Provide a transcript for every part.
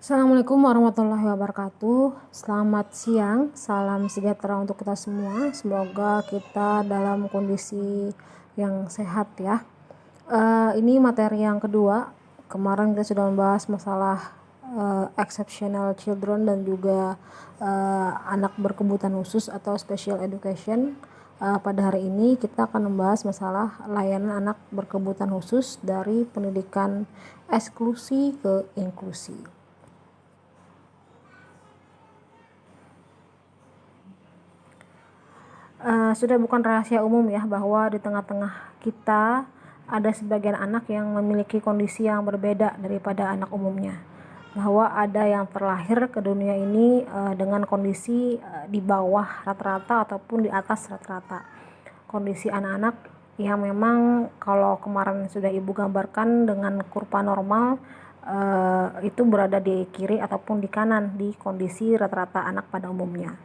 Assalamualaikum warahmatullahi wabarakatuh. Selamat siang, salam sejahtera untuk kita semua. Semoga kita dalam kondisi yang sehat ya. Ini materi yang kedua. Kemarin kita sudah membahas masalah exceptional children dan juga anak berkebutuhan khusus atau special education. Pada hari ini kita akan membahas masalah layanan anak berkebutuhan khusus dari pendidikan eksklusi ke inklusi. Sudah bukan rahasia umum ya bahwa di tengah-tengah kita ada sebagian anak yang memiliki kondisi yang berbeda daripada anak umumnya, bahwa ada yang terlahir ke dunia ini dengan kondisi di bawah rata-rata ataupun di atas rata-rata. Kondisi anak-anak yang memang kalau kemarin sudah ibu gambarkan dengan kurva normal, itu berada di kiri ataupun di kanan di kondisi rata-rata anak pada umumnya.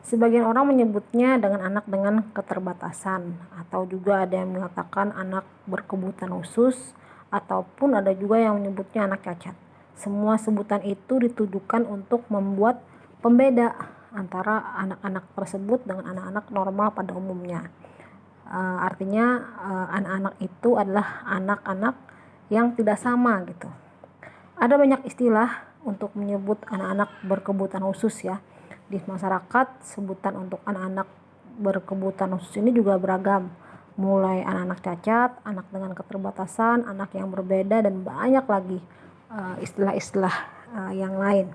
Sebagian orang menyebutnya dengan anak dengan keterbatasan, atau juga ada yang mengatakan anak berkebutuhan khusus, ataupun ada juga yang menyebutnya anak cacat. Semua sebutan itu ditujukan untuk membuat pembeda antara anak-anak tersebut dengan anak-anak normal pada umumnya. Artinya anak-anak itu adalah anak-anak yang tidak sama gitu. Ada banyak istilah untuk menyebut anak-anak berkebutuhan khusus ya. Di masyarakat, sebutan untuk anak-anak berkebutuhan khusus ini juga beragam, mulai anak-anak cacat, anak dengan keterbatasan, anak yang berbeda, dan banyak lagi istilah-istilah yang lain.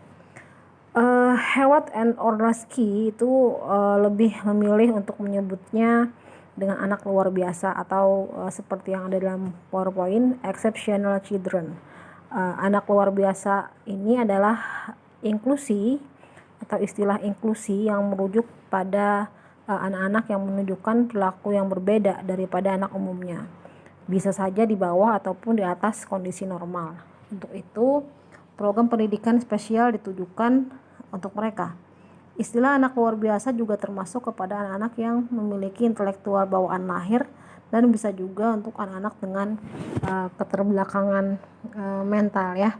Howard and Orlaski itu lebih memilih untuk menyebutnya dengan anak luar biasa atau seperti yang ada dalam PowerPoint, exceptional children. Anak luar biasa ini adalah inklusi atau istilah inklusi yang merujuk pada anak-anak yang menunjukkan perilaku yang berbeda daripada anak umumnya. Bisa saja di bawah ataupun di atas kondisi normal. Untuk itu, program pendidikan spesial ditujukan untuk mereka. Istilah anak luar biasa juga termasuk kepada anak-anak yang memiliki intelektual bawaan lahir dan bisa juga untuk anak-anak dengan keterbelakangan mental ya.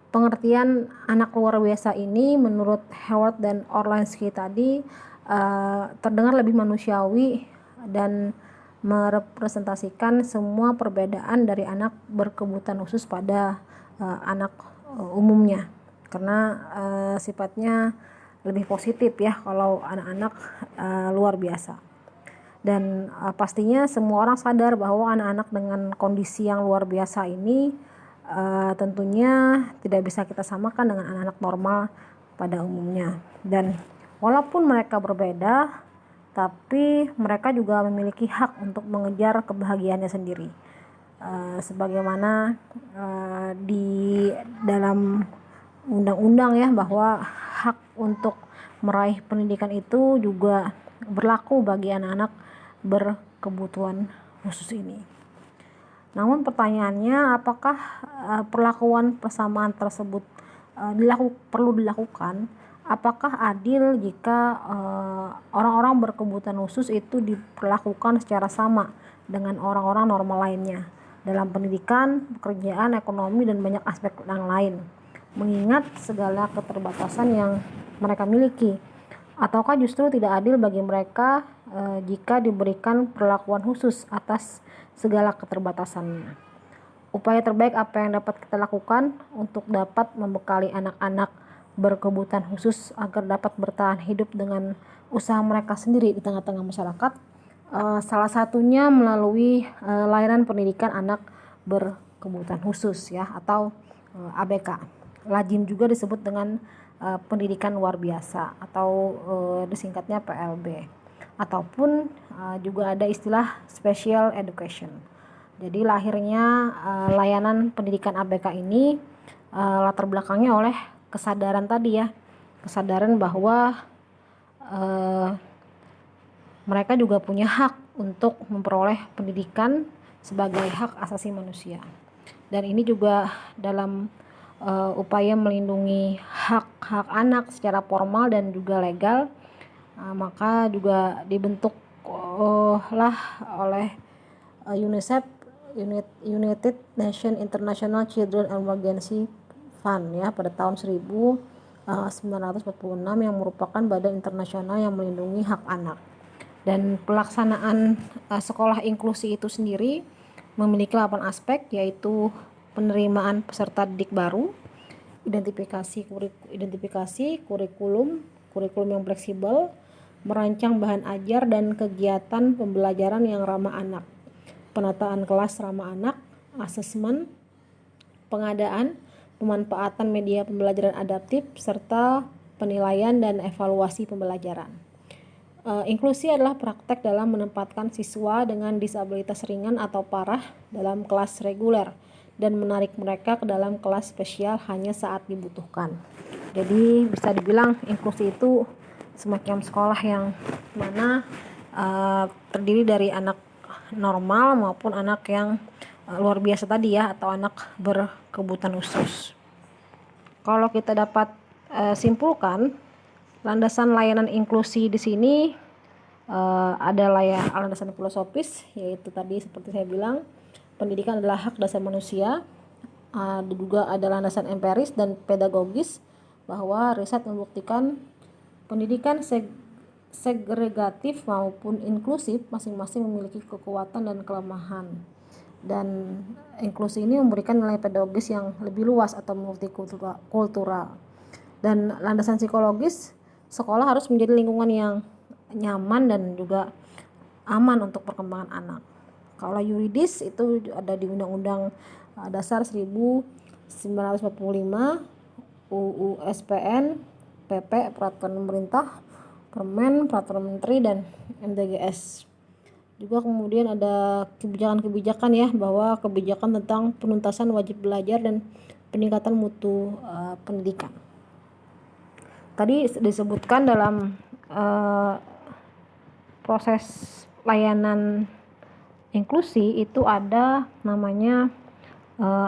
Pengertian anak luar biasa ini menurut Howard dan Orlansky tadi terdengar lebih manusiawi dan merepresentasikan semua perbedaan dari anak berkebutuhan khusus pada anak umumnya, karena sifatnya lebih positif ya kalau anak-anak luar biasa. Dan pastinya semua orang sadar bahwa anak-anak dengan kondisi yang luar biasa ini tentunya tidak bisa kita samakan dengan anak-anak normal pada umumnya. Dan walaupun mereka berbeda, tapi mereka juga memiliki hak untuk mengejar kebahagiaannya sendiri. Sebagaimana di dalam undang-undang ya, bahwa hak untuk meraih pendidikan itu juga berlaku bagi anak-anak berkebutuhan khusus ini. Namun pertanyaannya, apakah perlakuan persamaan tersebut perlu dilakukan? Apakah adil jika orang-orang berkebutuhan khusus itu diperlakukan secara sama dengan orang-orang normal lainnya dalam pendidikan, pekerjaan, ekonomi, dan banyak aspek yang lain, mengingat segala keterbatasan yang mereka miliki? Ataukah justru tidak adil bagi mereka jika diberikan perlakuan khusus atas segala keterbatasannya? Upaya terbaik apa yang dapat kita lakukan untuk dapat membekali anak-anak berkebutuhan khusus agar dapat bertahan hidup dengan usaha mereka sendiri di tengah-tengah masyarakat? Salah satunya melalui layanan pendidikan anak berkebutuhan khusus ya, atau ABK. Lazim juga disebut dengan pendidikan luar biasa atau disingkatnya PLB, ataupun juga ada istilah special education. Jadi lahirnya layanan pendidikan ABK ini latar belakangnya oleh kesadaran tadi ya, kesadaran bahwa mereka juga punya hak untuk memperoleh pendidikan sebagai hak asasi manusia. Dan ini juga dalam upaya melindungi hak-hak anak secara formal dan juga legal, maka juga dibentuk oleh UNICEF, United Nations International Children Emergency Fund ya pada tahun 1946 yang merupakan badan internasional yang melindungi hak anak. Dan pelaksanaan sekolah inklusi itu sendiri memiliki 8 aspek, yaitu penerimaan peserta didik baru, identifikasi kurikulum yang fleksibel, merancang bahan ajar dan kegiatan pembelajaran yang ramah anak, penataan kelas ramah anak, asesmen, pengadaan, pemanfaatan media pembelajaran adaptif, serta penilaian dan evaluasi pembelajaran. Inklusi adalah praktek dalam menempatkan siswa dengan disabilitas ringan atau parah dalam kelas reguler dan menarik mereka ke dalam kelas spesial hanya saat dibutuhkan. Jadi bisa dibilang inklusi itu semacam sekolah yang mana terdiri dari anak normal maupun anak yang luar biasa tadi ya, atau anak berkebutuhan khusus. Kalau kita dapat simpulkan, landasan layanan inklusi di sini adalah landasan filosofis, yaitu tadi seperti saya bilang, pendidikan adalah hak dasar manusia. Juga ada landasan empiris dan pedagogis, bahwa riset membuktikan pendidikan segregatif maupun inklusif masing-masing memiliki kekuatan dan kelemahan. Dan inklusi ini memberikan nilai pedagogis yang lebih luas atau multikultural. Dan landasan psikologis, sekolah harus menjadi lingkungan yang nyaman dan juga aman untuk perkembangan anak. Kalau yuridis itu ada di Undang-Undang Dasar 1945, UU SPN, PP Peraturan Pemerintah, Permen, Peraturan Menteri, dan MDGS. Juga kemudian ada kebijakan-kebijakan ya, bahwa kebijakan tentang penuntasan wajib belajar dan peningkatan mutu pendidikan. Tadi disebutkan dalam proses layanan inklusi itu ada namanya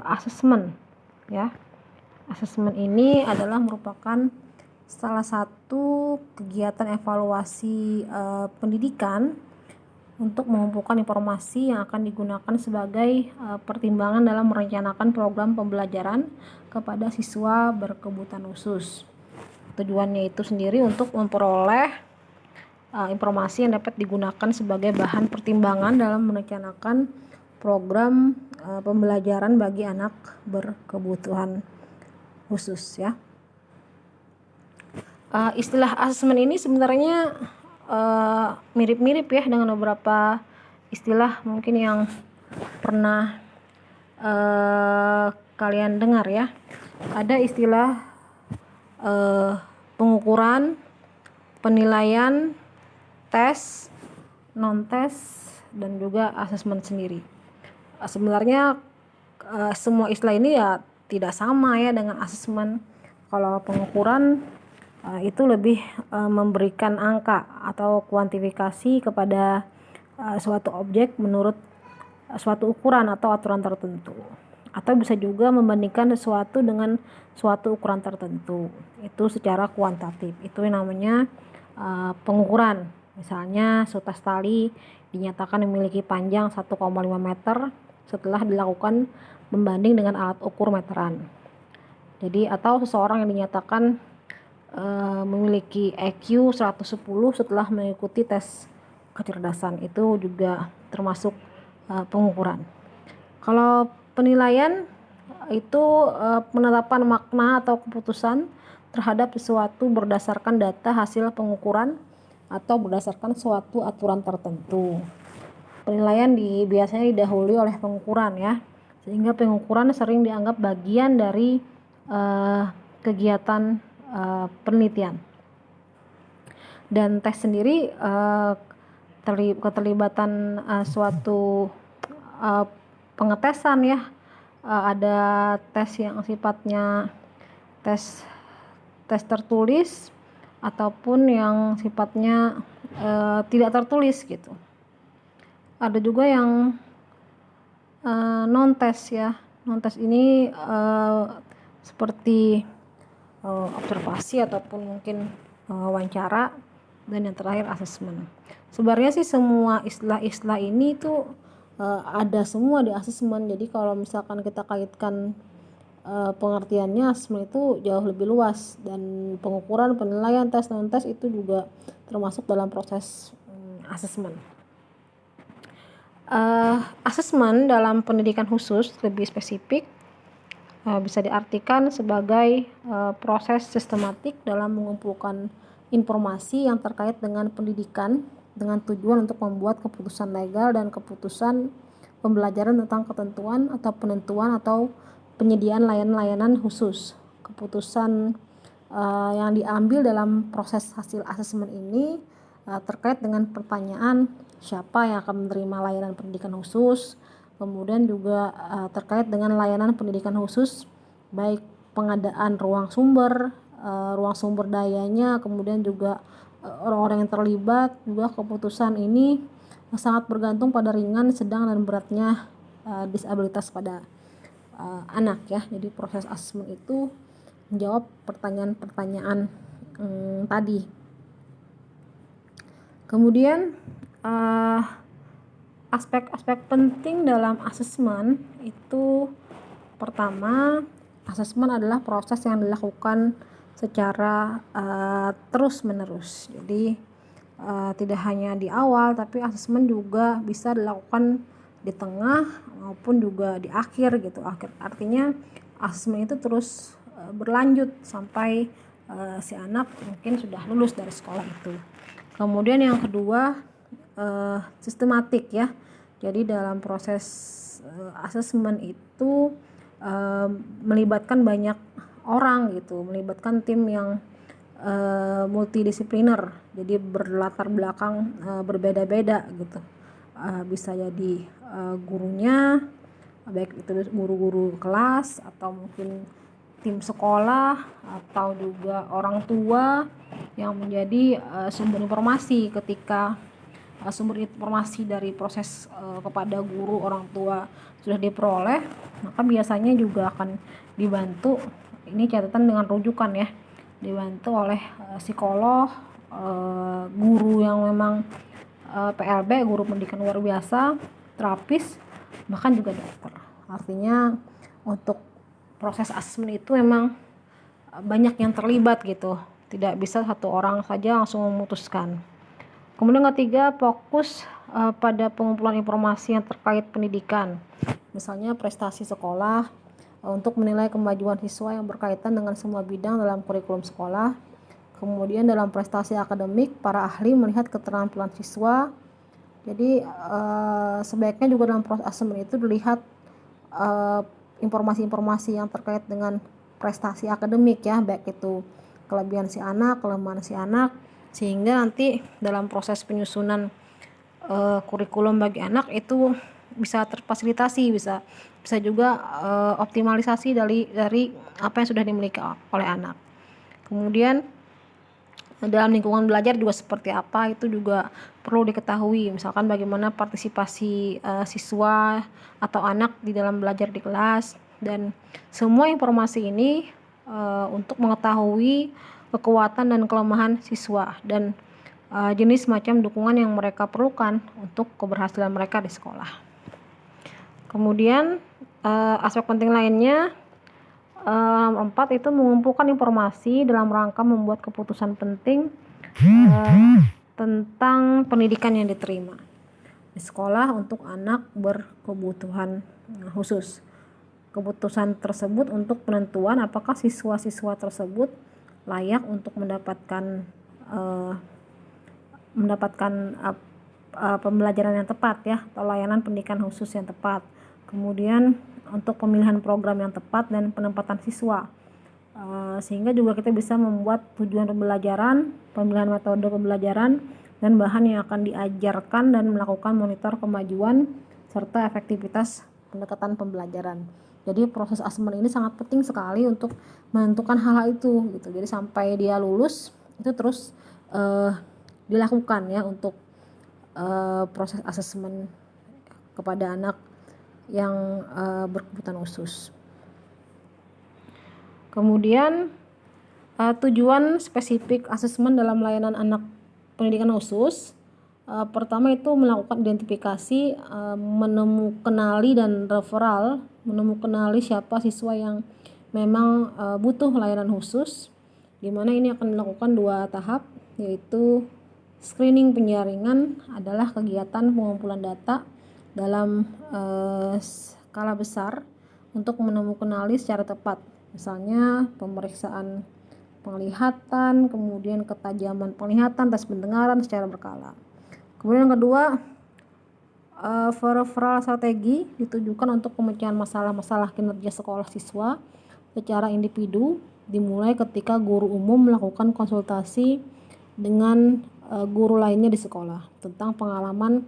asesmen ya. Asesmen ini adalah merupakan salah satu kegiatan evaluasi pendidikan untuk mengumpulkan informasi yang akan digunakan sebagai pertimbangan dalam merencanakan program pembelajaran kepada siswa berkebutuhan khusus. Tujuannya itu sendiri untuk memperoleh informasi yang dapat digunakan sebagai bahan pertimbangan dalam merencanakan program pembelajaran bagi anak berkebutuhan khusus ya. Istilah asesmen ini sebenarnya mirip-mirip ya dengan beberapa istilah mungkin yang pernah kalian dengar ya. Ada istilah pengukuran, penilaian, tes, non-tes, dan juga asesmen sendiri. Sebenarnya semua istilah ini ya tidak sama ya dengan asesmen. Kalau pengukuran itu lebih memberikan angka atau kuantifikasi kepada suatu objek menurut suatu ukuran atau aturan tertentu, atau bisa juga membandingkan sesuatu dengan suatu ukuran tertentu, itu secara kuantitatif. Itu yang namanya pengukuran. Misalnya sutas tali dinyatakan memiliki panjang 1,5 meter setelah dilakukan membanding dengan alat ukur meteran. Jadi atau seseorang yang dinyatakan memiliki EQ 110 setelah mengikuti tes kecerdasan, itu juga termasuk pengukuran. Kalau penilaian itu penetapan makna atau keputusan terhadap sesuatu berdasarkan data hasil pengukuran atau berdasarkan suatu aturan tertentu. Penilaian biasanya didahului oleh pengukuran ya, sehingga pengukuran sering dianggap bagian dari kegiatan penelitian. Dan tes sendiri keterlibatan suatu pengetesan ya. Ada tes yang sifatnya tes tertulis ataupun yang sifatnya tidak tertulis gitu. Ada juga yang non tes ya. Non tes ini seperti observasi ataupun mungkin wawancara, dan yang terakhir asesmen. Sebenarnya sih semua istilah-istilah ini tuh ada semua di asesmen. Jadi kalau misalkan kita kaitkan pengertiannya asesmen itu jauh lebih luas, dan pengukuran, penilaian, tes, non tes itu juga termasuk dalam proses asesmen. Asesmen dalam pendidikan khusus lebih spesifik bisa diartikan sebagai proses sistematik dalam mengumpulkan informasi yang terkait dengan pendidikan dengan tujuan untuk membuat keputusan legal dan keputusan pembelajaran tentang ketentuan atau penentuan atau penyediaan layanan-layanan khusus. Keputusan yang diambil dalam proses hasil asesmen ini terkait dengan pertanyaan siapa yang akan menerima layanan pendidikan khusus, kemudian juga terkait dengan layanan pendidikan khusus, baik pengadaan ruang sumber dayanya, kemudian juga orang-orang yang terlibat. Juga keputusan ini sangat bergantung pada ringan, sedang, dan beratnya disabilitas pada anak ya. Jadi proses asesmen itu menjawab pertanyaan-pertanyaan tadi. Kemudian aspek-aspek penting dalam asesmen itu, pertama, asesmen adalah proses yang dilakukan secara terus-menerus. Jadi tidak hanya di awal, tapi asesmen juga bisa dilakukan di tengah maupun juga di akhir gitu. Artinya asesmen itu terus berlanjut sampai si anak mungkin sudah lulus dari sekolah itu. Kemudian yang kedua, sistematik ya. Jadi dalam proses asesmen itu melibatkan banyak orang gitu, melibatkan tim yang multidisipliner, jadi berlatar belakang berbeda-beda gitu. Bisa jadi gurunya, baik itu guru-guru kelas atau mungkin tim sekolah atau juga orang tua yang menjadi sumber informasi. Ketika sumber informasi dari proses kepada guru, orang tua sudah diperoleh, maka biasanya juga akan dibantu, ini catatan dengan rujukan ya, dibantu oleh psikolog, guru yang memang PLB, guru pendidikan luar biasa, terapis, bahkan juga dokter. Artinya untuk proses asesmen itu memang banyak yang terlibat gitu, tidak bisa satu orang saja langsung memutuskan. Kemudian ketiga, fokus pada pengumpulan informasi yang terkait pendidikan, misalnya prestasi sekolah, untuk menilai kemajuan siswa yang berkaitan dengan semua bidang dalam kurikulum sekolah. Kemudian dalam prestasi akademik, para ahli melihat keterampilan siswa. Jadi sebaiknya juga dalam proses asesmen itu dilihat informasi-informasi yang terkait dengan prestasi akademik ya, baik itu kelebihan si anak, kelemahan si anak, sehingga nanti dalam proses penyusunan kurikulum bagi anak itu bisa terfasilitasi, bisa juga optimalisasi dari apa yang sudah dimiliki oleh anak. Kemudian dalam lingkungan belajar juga seperti apa, itu juga perlu diketahui, misalkan bagaimana partisipasi siswa atau anak di dalam belajar di kelas, dan semua informasi ini untuk mengetahui kekuatan dan kelemahan siswa dan jenis macam dukungan yang mereka perlukan untuk keberhasilan mereka di sekolah. Kemudian aspek penting lainnya, nomor 4 itu mengumpulkan informasi dalam rangka membuat keputusan penting tentang pendidikan yang diterima di sekolah untuk anak berkebutuhan khusus. Keputusan tersebut untuk penentuan apakah siswa-siswa tersebut layak untuk mendapatkan pembelajaran yang tepat ya, atau layanan pendidikan khusus yang tepat. Kemudian untuk pemilihan program yang tepat dan penempatan siswa, sehingga juga kita bisa membuat tujuan pembelajaran, pemilihan metode pembelajaran, dan bahan yang akan diajarkan, dan melakukan monitor kemajuan serta efektivitas pendekatan pembelajaran. Jadi proses asesmen ini sangat penting sekali untuk menentukan hal itu gitu. Jadi sampai dia lulus itu terus dilakukan ya untuk proses asesmen kepada anak yang berkebutuhan khusus. Kemudian tujuan spesifik asesmen dalam layanan anak pendidikan khusus, pertama itu melakukan identifikasi, menemukanali dan referral, menemukanali siapa siswa yang memang butuh layanan khusus, di mana ini akan dilakukan 2 tahap, yaitu screening penjaringan adalah kegiatan pengumpulan data dalam skala besar untuk menemukan secara tepat, misalnya pemeriksaan penglihatan, kemudian ketajaman penglihatan, tes pendengaran secara berkala. Kemudian yang kedua, referral strategi ditujukan untuk pemecahan masalah-masalah kinerja sekolah siswa secara individu, dimulai ketika guru umum melakukan konsultasi dengan guru lainnya di sekolah tentang pengalaman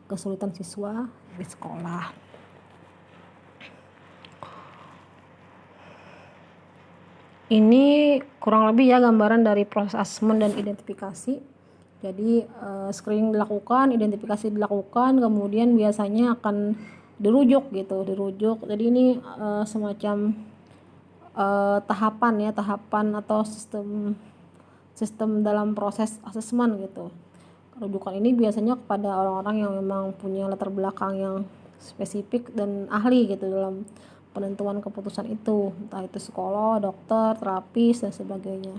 kesulitan siswa di sekolah. Ini kurang lebih ya gambaran dari proses asesmen dan identifikasi. Jadi screening dilakukan, identifikasi dilakukan, kemudian biasanya akan dirujuk. Jadi ini semacam tahapan atau sistem dalam proses asesmen gitu. Rujukan ini biasanya kepada orang-orang yang memang punya latar belakang yang spesifik dan ahli gitu dalam penentuan keputusan itu, entah itu psikolog, dokter, terapis dan sebagainya.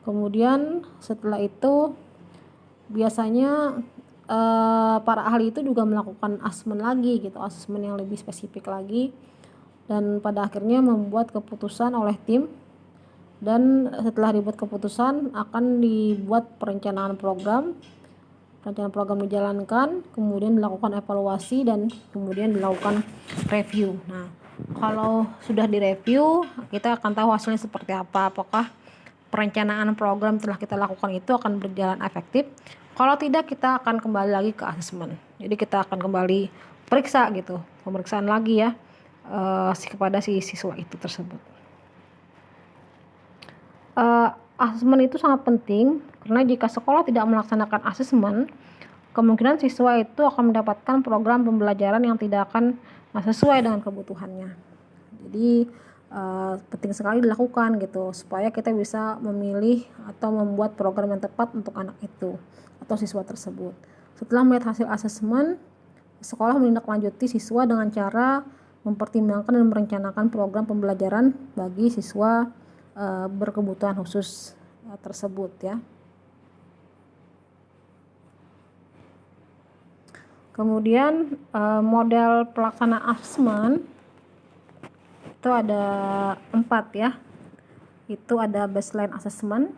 Kemudian setelah itu biasanya para ahli itu juga melakukan asesmen lagi gitu, asesmen yang lebih spesifik lagi, dan pada akhirnya membuat keputusan oleh tim. Dan setelah dibuat keputusan akan dibuat perencanaan program dijalankan, kemudian dilakukan evaluasi dan kemudian dilakukan review. Nah, kalau sudah direview, kita akan tahu hasilnya seperti apa, apakah perencanaan program telah kita lakukan itu akan berjalan efektif. Kalau tidak, kita akan kembali lagi ke asesmen. Jadi kita akan kembali periksa gitu, pemeriksaan lagi ya kepada si siswa itu tersebut. Asesmen itu sangat penting karena jika sekolah tidak melaksanakan asesmen, kemungkinan siswa itu akan mendapatkan program pembelajaran yang tidak akan sesuai dengan kebutuhannya. Jadi penting sekali dilakukan gitu supaya kita bisa memilih atau membuat program yang tepat untuk anak itu atau siswa tersebut. Setelah melihat hasil asesmen, sekolah menindaklanjuti siswa dengan cara mempertimbangkan dan merencanakan program pembelajaran bagi siswa berkebutuhan khusus tersebut ya. Kemudian model pelaksanaan asesmen itu ada 4 ya. Itu ada baseline assessment,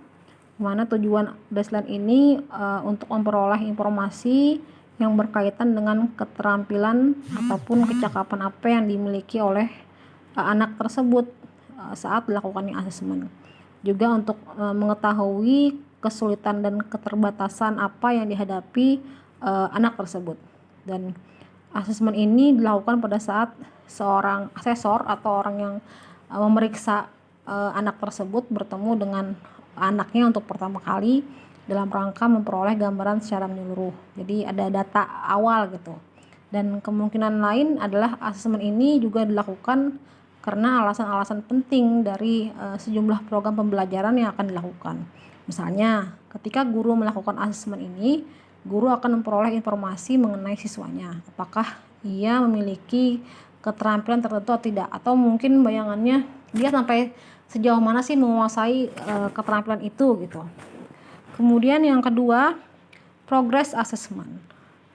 mana tujuan baseline ini untuk memperoleh informasi yang berkaitan dengan keterampilan ataupun kecakapan apa yang dimiliki oleh anak tersebut saat dilakukan asesmen. Juga untuk mengetahui kesulitan dan keterbatasan apa yang dihadapi anak tersebut. Dan asesmen ini dilakukan pada saat seorang asesor atau orang yang memeriksa anak tersebut bertemu dengan anaknya untuk pertama kali dalam rangka memperoleh gambaran secara menyeluruh. Jadi ada data awal gitu. Dan kemungkinan lain adalah asesmen ini juga dilakukan karena alasan-alasan penting dari sejumlah program pembelajaran yang akan dilakukan. Misalnya, ketika guru melakukan asesmen ini, guru akan memperoleh informasi mengenai siswanya. Apakah ia memiliki keterampilan tertentu atau tidak, atau mungkin bayangannya dia sampai sejauh mana sih menguasai keterampilan itu gitu. Kemudian yang kedua, progress assessment.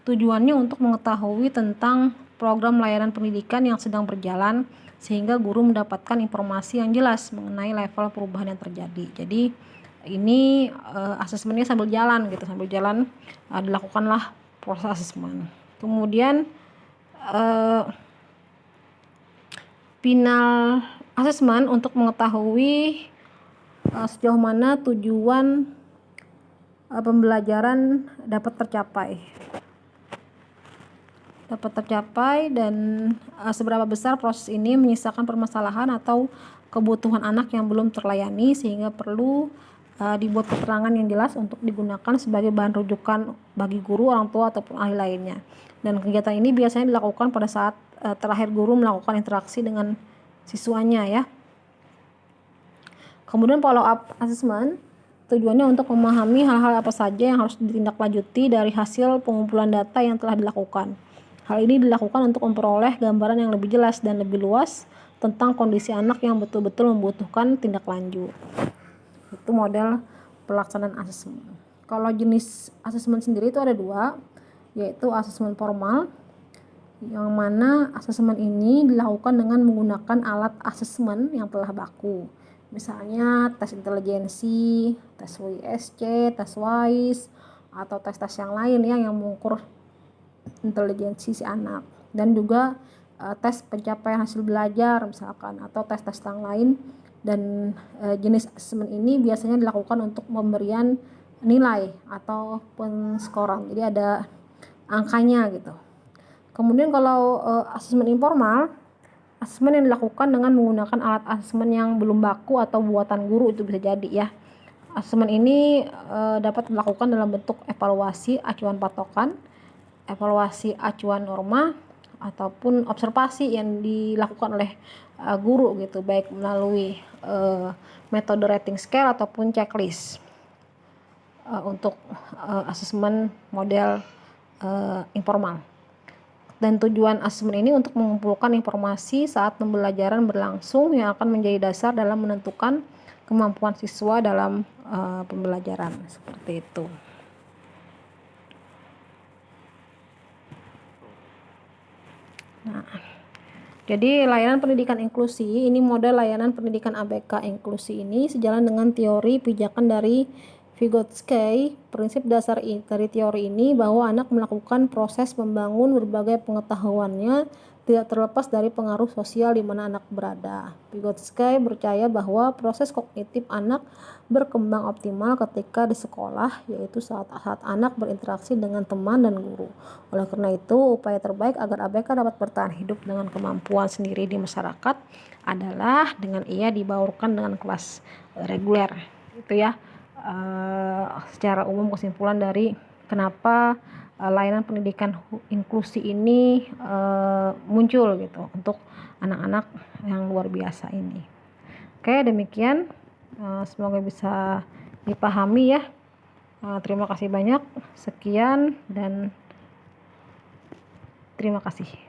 Tujuannya untuk mengetahui tentang program layanan pendidikan yang sedang berjalan sehingga guru mendapatkan informasi yang jelas mengenai level perubahan yang terjadi. Jadi ini asesmennya sambil jalan dilakukanlah proses asesmen. Kemudian final assessment untuk mengetahui sejauh mana tujuan pembelajaran dapat tercapai dan seberapa besar proses ini menyisakan permasalahan atau kebutuhan anak yang belum terlayani sehingga perlu dibuat keterangan yang jelas untuk digunakan sebagai bahan rujukan bagi guru, orang tua ataupun ahli lainnya. Dan kegiatan ini biasanya dilakukan pada saat terakhir guru melakukan interaksi dengan siswanya ya. Kemudian follow up assessment tujuannya untuk memahami hal-hal apa saja yang harus ditindaklanjuti dari hasil pengumpulan data yang telah dilakukan. Hal ini dilakukan untuk memperoleh gambaran yang lebih jelas dan lebih luas tentang kondisi anak yang betul-betul membutuhkan tindak lanjut. Itu model pelaksanaan asesmen. Kalau jenis asesmen sendiri itu ada 2, yaitu asesmen formal, yang mana asesmen ini dilakukan dengan menggunakan alat asesmen yang telah baku. Misalnya tes intelijensi, tes WISC, tes WISE, atau tes-tes yang lain ya yang mengukur intelijensi si anak. Dan juga tes pencapaian hasil belajar misalkan, atau tes-tes yang lain. Dan jenis asesmen ini biasanya dilakukan untuk pemberian nilai atau penskoran, jadi ada angkanya gitu. Kemudian kalau asesmen informal, asesmen yang dilakukan dengan menggunakan alat asesmen yang belum baku atau buatan guru, itu bisa jadi ya. Asesmen ini dapat dilakukan dalam bentuk evaluasi acuan patokan, evaluasi acuan norma, ataupun observasi yang dilakukan oleh guru gitu, baik melalui metode rating scale ataupun checklist untuk asesmen model informal. Dan tujuan asesmen ini untuk mengumpulkan informasi saat pembelajaran berlangsung yang akan menjadi dasar dalam menentukan kemampuan siswa dalam pembelajaran, seperti itu. Nah, jadi layanan pendidikan inklusi ini, model layanan pendidikan ABK inklusi ini sejalan dengan teori pijakan dari Vygotsky. Prinsip dasar dari teori ini bahwa anak melakukan proses membangun berbagai pengetahuannya tidak terlepas dari pengaruh sosial di mana anak berada. Vygotsky percaya bahwa proses kognitif anak berkembang optimal ketika di sekolah, yaitu saat anak berinteraksi dengan teman dan guru. Oleh karena itu, upaya terbaik agar ABK dapat bertahan hidup dengan kemampuan sendiri di masyarakat adalah dengan ia dibaurkan dengan kelas reguler. Itu ya secara umum kesimpulan dari kenapa layanan pendidikan inklusi ini muncul gitu untuk anak-anak yang luar biasa ini. Oke, demikian, semoga bisa dipahami ya. Terima kasih banyak, sekian dan terima kasih.